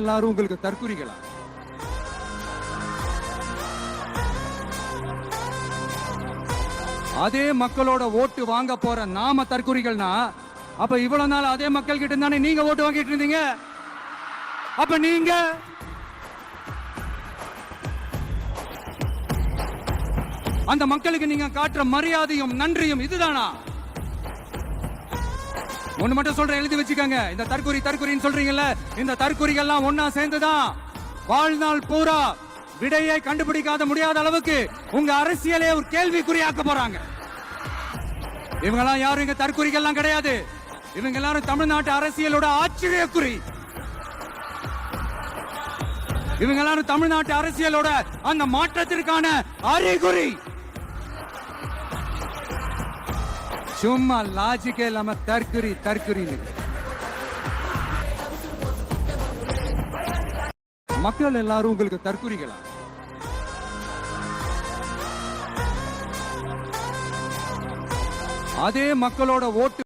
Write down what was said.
எல்லாரும் உங்களுக்கு தற்குறிகளா? அதே மக்களோட ஓட்டு வாங்க போற நாம தற்குறிகள்னா, அப்ப இவ்வளவு நாள் அதே மக்கள் கிட்ட தானே நீங்க ஓட்டு வாங்கிட்டு இருந்தீங்க. அப்ப நீங்க அந்த மக்களுக்கு நீங்க காட்டுற மரியாதையும் நன்றியும் இதுதானா? ஒண்ணு மட்டும் சொல்றேன், எழுதி வச்சுக்கோங்க. இந்த தற்குறின்னு சொல்றீங்கல்ல, இந்த தற்குறிகள்லாம் ஒன்னா சேர்ந்துதான் வாழ்நாள் பூரா விடையை கண்டுபிடிக்காத முடியாத அளவுக்கு உங்க அரசியலே ஒரு கேள்விக்குறியாக்க போறாங்க. இவங்கெல்லாம் யாரும் இங்க தற்குறிகள்லாம் கிடையாது. இவங்க எல்லாரும் தமிழ்நாட்டு அரசியலோட ஆச்சரியக்குறி. இவங்க எல்லாரும் தமிழ்நாட்டு அரசியலோட அந்த மாற்றத்திற்கான அறிகுறி. சும்மா லாஜிக்கே இல்லாம தற்குறி. மக்கள் எல்லாரும் உங்களுக்கு தற்குறிகளா? அதே மக்களோட ஓட்டு